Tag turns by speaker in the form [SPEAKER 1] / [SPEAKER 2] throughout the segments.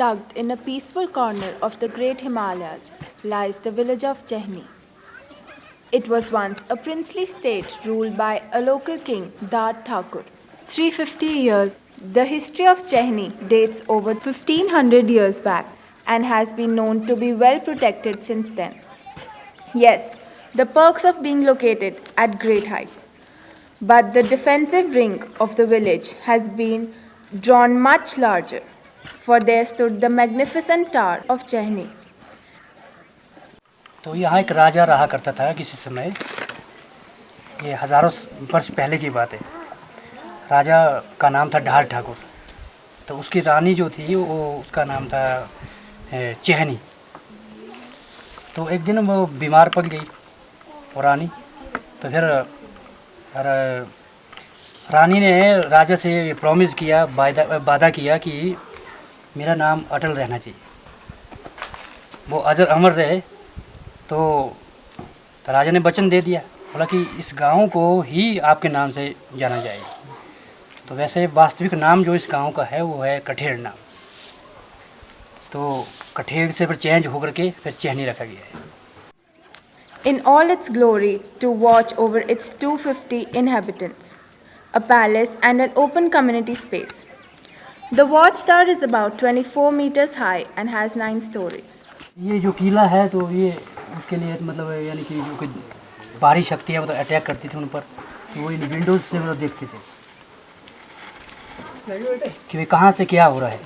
[SPEAKER 1] tucked in a peaceful corner of the great Himalayas lies the village of Chehni. It was once a princely state ruled by a local king, Dutt Thakur. 350 years. The history of Chehni dates over 1500 years back and has been known to be well protected since then. Yes, the perks of being located at great height. But the defensive ring of the village has been drawn much larger, for there stood the magnificent tower of Chehni.
[SPEAKER 2] तो यहाँ एक राजा रहा करता था किसी समय, ये हज़ारों वर्ष पहले की बात है। राजा का नाम था ढाल ठाकुर। तो उसकी रानी जो थी वो उसका नाम था चेहनी। तो एक दिन वो बीमार पड़ गई वो रानी। तो फिर रानी ने राजा से प्रॉमिस किया, वादा किया कि मेरा नाम अटल रहना चाहिए, वो अमर रहे। तो राजा ने वचन दे दिया, बोला कि इस गांव को ही आपके नाम से जाना जाएगा। तो वैसे वास्तविक नाम जो इस गांव का है वो है कठेड़ नाम। तो कठेड़ से फिर चेंज होकर के फिर चेहनी रखा गया है।
[SPEAKER 1] In all its glory, to watch over its 250 inhabitants, a palace and an open community space. The watchtower is about 24 meters high and has 9 stories.
[SPEAKER 2] ये जो किला है तो ये उसके लिए मतलब यानी कि जो कोई बाहरी शक्तियाँ मतलब अटैक करती थी उन पर, तो वो इन विंडोज से मतलब देखते थे कि भाई कहाँ से क्या हो रहा है।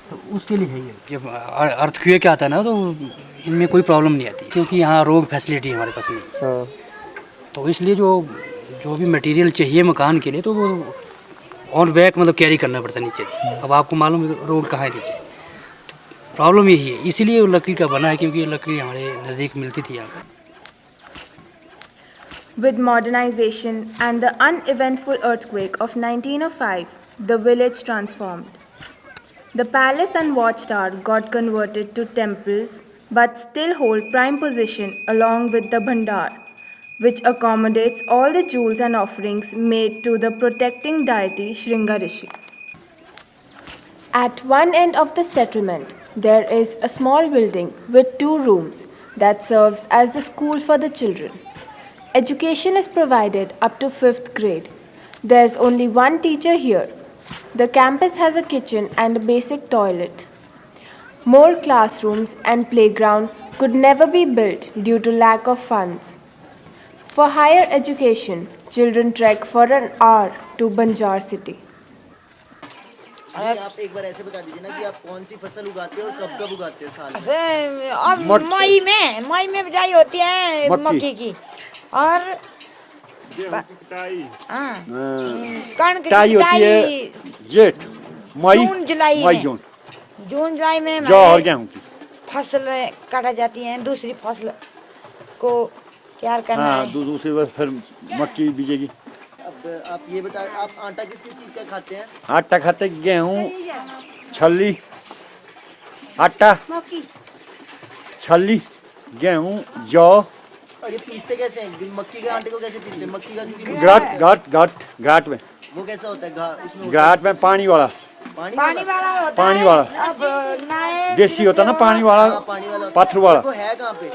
[SPEAKER 2] तो उसके लिए है ये। जब अर्थक्वेक आता है ना तो इनमें कोई प्रॉब्लम नहीं आती, क्योंकि यहाँ रोड फैसिलिटी हमारे पास नहीं। तो इसलिए जो भी मटेरियल चाहिए मकान के लिए तो वो ऑन बैक मतलब कैरी करना पड़ता है नीचे। अब आपको मालूम है रोड कहाँ है नीचे, तो प्रॉब्लम यही है। इसीलिए वो लकड़ी का बना है, क्योंकि लकड़ी हमारे नज़दीक मिलती थी यहाँ पर।
[SPEAKER 1] With modernization and the uneventful earthquake of 1905, the village transformed. The palace and watchtower got converted to temples but still hold prime position along with the bhandar, which accommodates all the jewels and offerings made to the protecting deity Shringa Rishi. At one end of the settlement, there is a small building with 2 rooms that serves as the school for the children. Education is provided up to 5th grade. There is only one teacher here. The campus has a kitchen and a basic toilet. More classrooms and playground could never be built due to lack of funds. For higher education, children trek for an hour to Banjar city.
[SPEAKER 3] आप एक बार ऐसे बता दीजिए ना कि आप कौन सी फसल उगाते हो और कब कब उगाते हो साल में?
[SPEAKER 4] अब मई में बिजाई होती है मक्की की, और कणक की
[SPEAKER 5] होती है जेठ मई
[SPEAKER 4] जून जुलाई में
[SPEAKER 5] जौ और गेहूं की
[SPEAKER 4] फसल काटा जाती है। दूसरी फसल को तैयार करना है।
[SPEAKER 5] दूसरी बार फिर मक्की बीजेगी।
[SPEAKER 3] अब आप ये बता, आप आटा किस किस चीज का खाते हैं?
[SPEAKER 5] आटा खाते गेहूं, छली, आटा, छली, गेहूं, जौ।
[SPEAKER 3] और ये पीसते कैसे हैं? मक्की के आटे को कैसे पीसते हैं? मक्की का क्योंकि
[SPEAKER 5] घाट में।
[SPEAKER 3] वो कैसा होता है? उसमें
[SPEAKER 5] घाट में पानी वाला देसी होता ना, पानी वाला पत्थर वाला।
[SPEAKER 3] वो है कहाँ पे?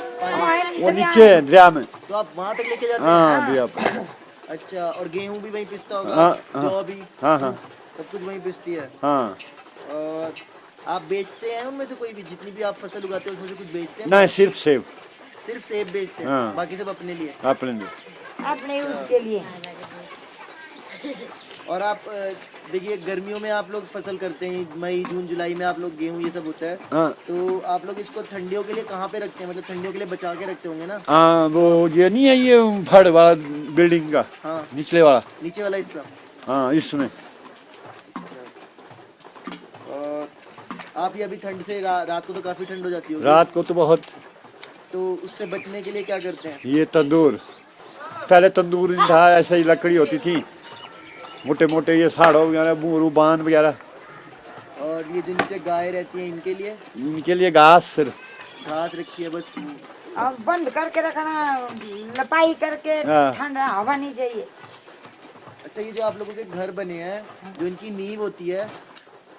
[SPEAKER 5] वो नीचे दरिया में।
[SPEAKER 3] तो आप वहाँ तक लेके जाते हैं?
[SPEAKER 5] हाँ दरिया पे।
[SPEAKER 3] अच्छा, और गेहूं भी वहीं पिसता होगा? जौ भी?
[SPEAKER 5] हाँ
[SPEAKER 3] सब कुछ वहीं पिसती है।
[SPEAKER 5] हाँ।
[SPEAKER 3] और आप बेचते हैं उनमें से कोई भी, जितनी भी आप फसल उगाते हैं उसमें से कुछ बेचते हैं?
[SPEAKER 5] नहीं, सिर्फ सेब
[SPEAKER 3] बेचते हैं।
[SPEAKER 5] हाँ।
[SPEAKER 3] बाकी सब अपने लिए?
[SPEAKER 4] अपने यूज के लिए।
[SPEAKER 3] और आप देखिए, गर्मियों में आप लोग फसल करते हैं, मई जून जुलाई में आप लोग गेहूं ये सब होता है।
[SPEAKER 5] हाँ।
[SPEAKER 3] तो आप लोग इसको ठंडियों के लिए कहाँ पे रखते हैं? मतलब ठंडियों के लिए बचा के रखते होंगे ना?
[SPEAKER 5] हाँ, वो ये नहीं है ये फड़ वाला बिल्डिंग का।
[SPEAKER 3] हाँ।
[SPEAKER 5] नीचे वाला
[SPEAKER 3] हिस्सा।
[SPEAKER 5] हाँ, इसमें।
[SPEAKER 3] और आप ये अभी ठंड से रात को तो काफी ठंड हो जाती है।
[SPEAKER 5] रात को तो बहुत।
[SPEAKER 3] तो उससे बचने के लिए क्या करते हैं?
[SPEAKER 5] ये तंदूर, पहले तंदूर नहीं था, ऐसे ही लकड़ी होती थी, मोटे मोटे ये साड़ो वगैरह, बूरू बान वगैरह।
[SPEAKER 3] और ये जो नीचे गाय रहती है
[SPEAKER 5] इनके लिए घास
[SPEAKER 3] रखी है बस।
[SPEAKER 4] अब बंद करके रखना, लपाई करके, ठंडा हवा नहीं चाहिए।
[SPEAKER 3] अच्छा, ये जो आप लोगों के घर बने हैं, जो इनकी नींव होती है,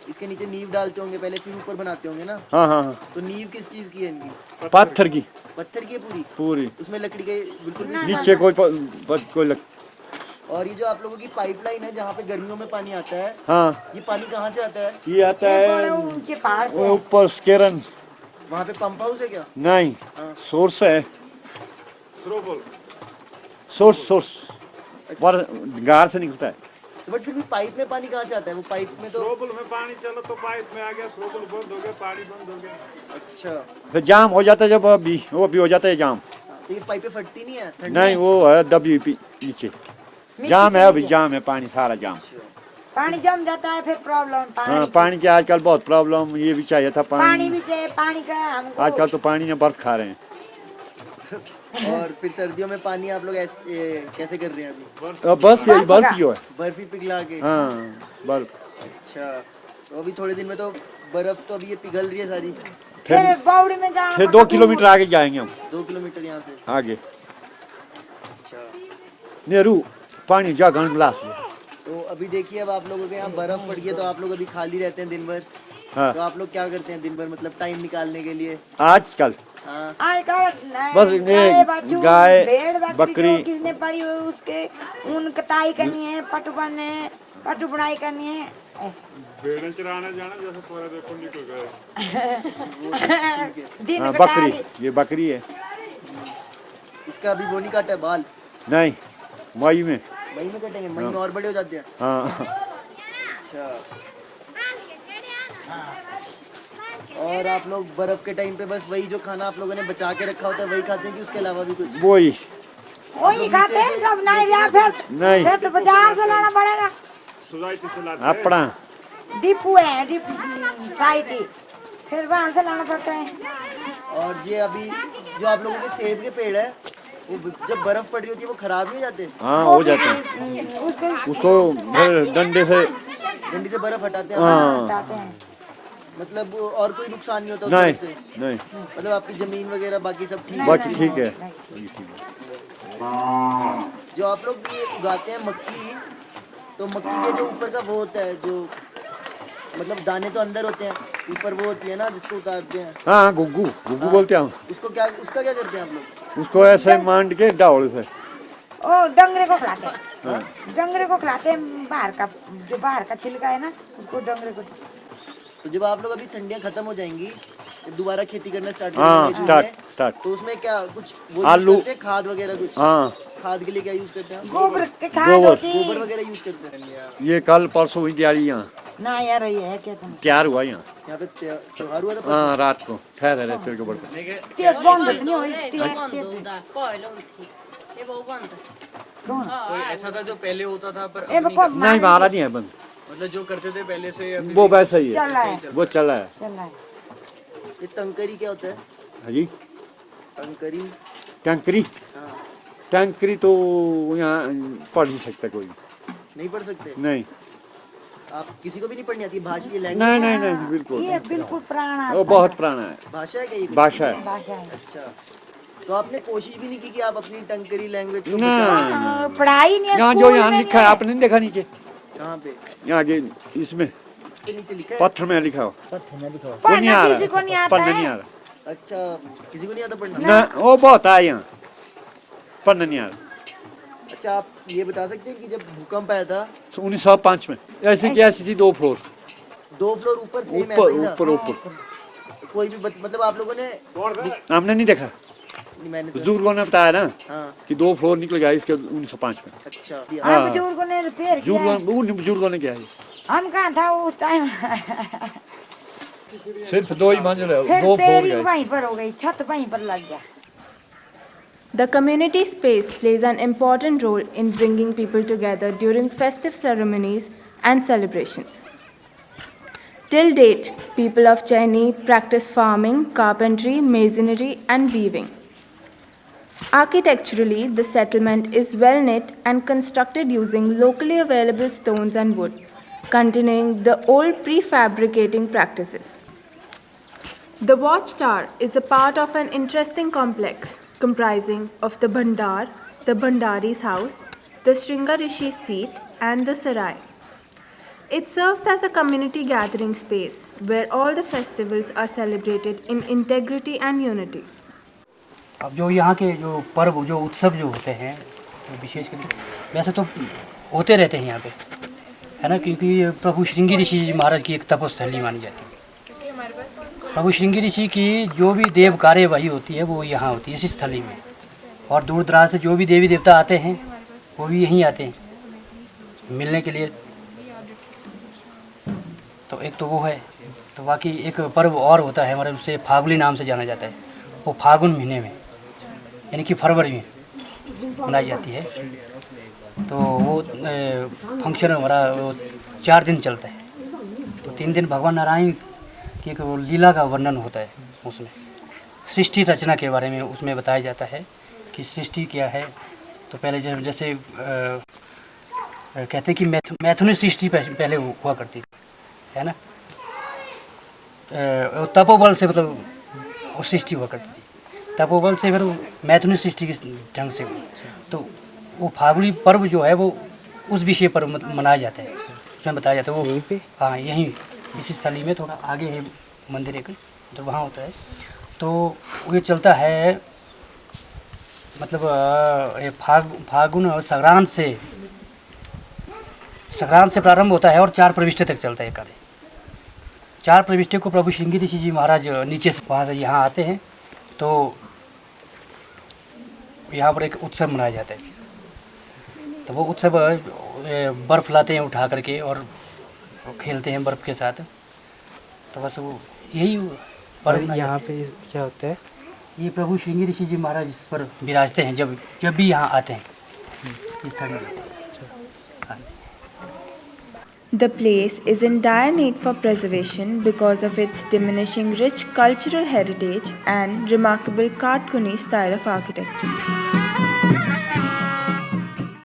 [SPEAKER 3] इसके नीचे नींव डालते होंगे पहले, फिर ऊपर बनाते होंगे ना?
[SPEAKER 5] हाँ हाँ हाँ।
[SPEAKER 3] तो नींव किस चीज की है इनकी?
[SPEAKER 5] पत्थर की
[SPEAKER 3] पत्थर की है पूरी?
[SPEAKER 5] पूरी।
[SPEAKER 3] उसमें लकड़ी के बिल्कुल भी
[SPEAKER 5] नीचे कोई
[SPEAKER 3] और ये जो आप लोगों की पाइपलाइन है जहाँ पे गर्मियों में पानी आता है,
[SPEAKER 5] हाँ,
[SPEAKER 3] ये पानी कहाँ से आता है?
[SPEAKER 5] ये आता है
[SPEAKER 4] ऊंचे पहाड़
[SPEAKER 5] वो ऊपर स्केरन।
[SPEAKER 3] वहाँ पे पंप हाउस है क्या?
[SPEAKER 5] नहीं,
[SPEAKER 3] हाँ।
[SPEAKER 5] सोर्स है। सोर्स गार से निकलता है।
[SPEAKER 3] तो बट फिर भी पाइप में पानी कहाँ से आता है? वो पाइप में तो
[SPEAKER 5] में पानी चलो तो पाइप में आ गया, स्रोबल बंद हो गया, पानी बंद हो गया।
[SPEAKER 3] अच्छा,
[SPEAKER 5] फिर जाम हो जाता है जब वो भी हो जाता है जाम।
[SPEAKER 3] तो ये पाइपें फटती नहीं है ठंड
[SPEAKER 5] नहीं,
[SPEAKER 3] में?
[SPEAKER 5] वो है दबी नीचे जाम है, अभी जाम है, पानी सारा जाम।
[SPEAKER 4] पानी जम जाता है फिर प्रॉब्लम।
[SPEAKER 5] हाँ, पानी की आजकल बहुत प्रॉब्लम। ये भी चाहिए था
[SPEAKER 4] पानी
[SPEAKER 5] पानी
[SPEAKER 4] भी चाहिए, पानी का हमको।
[SPEAKER 5] आजकल तो पानी में बर्फ खा रहे हैं।
[SPEAKER 3] और फिर सर्दियों में पानी आप लोग कैसे कर रहे हैं अभी?
[SPEAKER 5] बस यही बर्फ जो है।
[SPEAKER 3] बर्फी पिघला के?
[SPEAKER 5] हाँ, बर्फ।
[SPEAKER 3] अच्छा, तो अभी थोड़े दिन में तो बर्फ तो अभी ये पिघल रही है सारी।
[SPEAKER 4] फिर बावड़ी में जाना
[SPEAKER 5] फिर
[SPEAKER 4] पड़ता
[SPEAKER 5] 2 किलोमीटर आगे जाएंगे हम।
[SPEAKER 3] 2 किलोमीटर यहाँ से?
[SPEAKER 5] आगे
[SPEAKER 3] अच्छा,
[SPEAKER 5] नेहरू पानी जा गन ग्लास।
[SPEAKER 3] तो अभी देखिए, अब आप लोगों के यहाँ बर्फ पड़ गई है तो आप लोग अभी खाली रहते हैं दिन भर।
[SPEAKER 5] हाँ।
[SPEAKER 3] तो आप लोग क्या करते हैं दिन भर, मतलब टाइम निकालने के लिए?
[SPEAKER 5] आजकल
[SPEAKER 3] हाँ,
[SPEAKER 5] बस ये गाय, बकरी।
[SPEAKER 4] किसने पड़ी हुई उसके ऊन कटाई करनी है, पटु बनने हैं, पटु बुनाई करनी है।
[SPEAKER 5] भेड़ें चराने जाना जैसे पूरा देखो निकल गए।
[SPEAKER 4] दिन
[SPEAKER 5] हाँ,
[SPEAKER 4] कटा
[SPEAKER 5] बकरी,
[SPEAKER 4] ली।
[SPEAKER 5] ये बकरी है।
[SPEAKER 3] इसका अभी वो नहीं काटा है बाल?
[SPEAKER 5] नहीं, मई में।
[SPEAKER 3] मई में कटेंगे? मई में और बड़े हो जाते हैं?
[SPEAKER 5] हाँ।
[SPEAKER 3] अच्छा, और आप लोग बर्फ के टाइम पे बस वही जो खाना आप लोगों ने बचा के रखा होता है वही खाते हैं कि उसके अलावा भी कुछ?
[SPEAKER 5] वही
[SPEAKER 4] वही खाते हैं सब। नहीं या
[SPEAKER 5] नहीं।
[SPEAKER 4] फिर तो बाजार से लाना पड़ेगा।
[SPEAKER 5] अपना
[SPEAKER 4] डिपू है, डिपू साइटी, फिर वहाँ से लाना पड़ता है।
[SPEAKER 3] और ये अभी जो आप लोगों के सेब के पेड़ है, वो जब बर्फ पड़ रही होती है वो खराब नहीं हो जाते?
[SPEAKER 5] हाँ, हो जाते हैं। उसको डंडे से
[SPEAKER 3] डंडी से बर्फ हटाते हैं?
[SPEAKER 5] हाँ।
[SPEAKER 4] हटाते हैं।
[SPEAKER 3] मतलब और कोई नुकसान नहीं होता उस
[SPEAKER 5] नहीं
[SPEAKER 3] बर्फ से?
[SPEAKER 5] नहीं,
[SPEAKER 3] मतलब आपकी जमीन वगैरह बाकी सब ठीक?
[SPEAKER 5] बाकी ठीक है।
[SPEAKER 3] जो आप लोग ये उगाते हैं मक्की, तो मक्की के जो ऊपर का वो होता है, जो मतलब दाने तो अंदर होते हैं, ऊपर वो होती है ना जिसको उतारते हैं?
[SPEAKER 5] हाँ, गुग्गू बोलते हैं।
[SPEAKER 3] उसको क्या, उसका क्या करते हैं आप लोग?
[SPEAKER 5] उसको ऐसे मांड के डाउल से
[SPEAKER 4] ओ डंगरे को खिलाते हैं। डंगरे को खिलाते हैं, बाहर का जो बाहर का छिलका है ना उसको डंगरे को।
[SPEAKER 3] तो जब आप लोग अभी ठंडियाँ खत्म हो जाएंगी, जब दोबारा खेती करना स्टार्ट
[SPEAKER 5] हाँ,
[SPEAKER 3] करेंगे,
[SPEAKER 5] स्टार्ट।
[SPEAKER 3] तो उसमें क्या कुछ वो
[SPEAKER 5] आलू,
[SPEAKER 3] यूज करते हैं, खाद वगैरह कुछ?
[SPEAKER 5] हाँ।
[SPEAKER 3] खाद के लिए क्या यूज करते हैं?
[SPEAKER 4] गोबर के खाद
[SPEAKER 5] गोबर।
[SPEAKER 4] होती है।
[SPEAKER 3] गोबर वगैरह यूज करते हैं?
[SPEAKER 5] ये कल परसों हुई तैयारी, यहाँ
[SPEAKER 4] ना यार ये है क्या तुम?
[SPEAKER 5] तैयार हुआ यहाँ।
[SPEAKER 3] यहाँ पे त्योहार हुआ था?
[SPEAKER 5] हाँ, रात को ठहरे रहे तेरे के ऊपर।
[SPEAKER 4] तेज बंद नहीं हुई, तेज
[SPEAKER 3] तो ऐसा था जो पहले होता था, पर
[SPEAKER 4] ए बको
[SPEAKER 5] नहीं, हमारा नहीं है बंद।
[SPEAKER 3] मतलब जो करते थे पहले से अभी
[SPEAKER 5] वो वैसा ही
[SPEAKER 4] चल रहा
[SPEAKER 5] है,
[SPEAKER 4] है।
[SPEAKER 5] वो चला है।
[SPEAKER 4] चल रहा है।
[SPEAKER 3] ये टंकरी क्या होता है?
[SPEAKER 5] हाँ जी,
[SPEAKER 3] टंकरी?
[SPEAKER 5] टंकरी।
[SPEAKER 3] हाँ,
[SPEAKER 5] टंकरी तो यहाँ पढ़ नहीं सकता कोई।
[SPEAKER 3] नहीं पढ़ सकते
[SPEAKER 5] नहीं
[SPEAKER 3] आप? किसी को भी नहीं पढ़नी आती भाषा की लैंग्वेज?
[SPEAKER 5] नहीं नहीं नहीं, बिल्कुल।
[SPEAKER 4] ये बिल्कुल पुराना
[SPEAKER 5] वो बहुत पुराना है,
[SPEAKER 3] भाषा है क्या ये?
[SPEAKER 5] भाषा है।
[SPEAKER 4] भाषा है।
[SPEAKER 3] अच्छा, तो आपने कोशिश भी नहीं की कि आप अपनी टंकरी लैंग्वेज को
[SPEAKER 5] ना,
[SPEAKER 3] बचाओ?
[SPEAKER 4] पढ़ाई नहीं है,
[SPEAKER 5] यहाँ जो
[SPEAKER 4] स्कूल
[SPEAKER 5] यहाँ
[SPEAKER 4] में
[SPEAKER 5] लिखा है
[SPEAKER 4] नहीं
[SPEAKER 5] आपने नहीं देखा नीचे?
[SPEAKER 3] कहाँ पे?
[SPEAKER 5] यहाँ आगे इसमें
[SPEAKER 3] इसके नीचे लिखा है?
[SPEAKER 5] पत्थर में लिखा हो।
[SPEAKER 3] पत्थर में लिखा हो?
[SPEAKER 5] वो नहीं आ
[SPEAKER 4] पढ़ना किसी को नहीं
[SPEAKER 5] रहा,
[SPEAKER 4] आता
[SPEAKER 5] पढ़ना
[SPEAKER 4] है।
[SPEAKER 5] नहीं आ रहा।
[SPEAKER 3] अच्छा, किसी को नहीं आता पढ़ना?
[SPEAKER 5] ना, वो बहुत आया यहाँ, पढ़ना नहीं आ रहा।
[SPEAKER 3] अच्छा, आप ये बता सकते हैं कि जब भूकंप आया था
[SPEAKER 5] 1905 में ऐसी की ऐसी थी, 2 फ्लोर
[SPEAKER 3] 2 फ्लोर ऊपर सेम
[SPEAKER 5] ऊपर
[SPEAKER 3] ऐसा ही था?
[SPEAKER 5] ऊपर ऊपर।
[SPEAKER 3] कोई भी मतलब आप लोगों ने?
[SPEAKER 5] हमने नहीं देखा,
[SPEAKER 3] नहीं, मैंने तो
[SPEAKER 5] बुजुर्गों ने बताया ना
[SPEAKER 3] हाँ।
[SPEAKER 5] कि 2 फ्लोर निकल गया इसके 1905 में।
[SPEAKER 3] अच्छा,
[SPEAKER 5] हाँ।
[SPEAKER 4] हम बुजुर्गों ने रिपेयर किया है।
[SPEAKER 5] बुजुर्गों ने किया है।
[SPEAKER 4] हम कहाँ था उस टाइम।
[SPEAKER 5] सिर्फ 2 ही मंजिल है,
[SPEAKER 4] फिर
[SPEAKER 5] 2 फ्लोर
[SPEAKER 4] पेरी
[SPEAKER 5] गए।
[SPEAKER 4] वहीं पर हो गई, छत वहीं पर लग गया।
[SPEAKER 1] The community space plays an important role in bringing people together during festive ceremonies and celebrations. Till date, people of Chehni practice farming, carpentry, masonry, and weaving. Architecturally, the settlement is well knit and constructed using locally available stones and wood, continuing the old prefabricating practices. The watchtower is a part of an interesting complex comprising of the Bhandar, the Bhandari's house, the Shringa Rishi's seat, and the Sarai. It serves as a community gathering space where all the festivals are celebrated in integrity and unity.
[SPEAKER 2] अब जो यहाँ के जो पर्व जो उत्सव जो होते हैं तो विशेष करके वैसे तो होते रहते हैं यहाँ पे, है ना, क्योंकि प्रभु श्रृंगी ऋषि जी महाराज की एक तपोस्थली मानी जाती है। प्रभु श्रृंगी ऋषि की जो भी देव कार्यवाही होती है वो यहाँ होती है इसी स्थली में, और दूर दराज से जो भी देवी देवता आते हैं वो भी यहीं आते हैं मिलने के लिए। तो एक तो वो है, तो बाकी एक पर्व और होता है हमारे, उसे फागुली नाम से जाना जाता है। वो फागुन महीने में यानी कि फरवरी में मनाई जाती है। तो वो फंक्शन हमारा वो 4 दिन चलता है। तो 3 दिन भगवान नारायण की एक लीला का वर्णन होता है, उसमें सृष्टि रचना के बारे में उसमें बताया जाता है कि सृष्टि क्या है। तो पहले जैसे कहते हैं कि मैथुनी सृष्टि पहले हुआ करती थी, है ना, तपोबल से मतलब वो सृष्टि हुआ करती थी, तपोबल से फिर मैथुनी सृष्टि के ढंग से हुई। तो वो फागुनी पर्व जो है वो उस विषय पर मनाया जाता है, उसमें बताया जाता है वो यहीं पे, हाँ यहीं इसी स्थली में थोड़ा आगे है मंदिर एक, तो वहाँ होता है। तो ये चलता है मतलब ये फागुन और संक्रांत से प्रारंभ होता है और 4 प्रविष्टे तक चलता है कार्य। 4 प्रविष्टे को प्रभु श्रृंगी ऋषि जी महाराज नीचे से वहाँ से यहाँ आते हैं। तो यहाँ पर एक उत्सव मनाया जाता है। तो वो उत्सव बर्फ़ लाते हैं उठा करके और खेलते हैं बर्फ़ के साथ। तो बस वो यही पर्व यहाँ पे क्या होता है, ये प्रभु श्रृंगी ऋषि जी महाराज इस पर विराजते हैं जब भी यहाँ आते हैं इस तरह।
[SPEAKER 1] The place is in dire need for preservation because of its diminishing rich cultural heritage and remarkable cartoony style of architecture.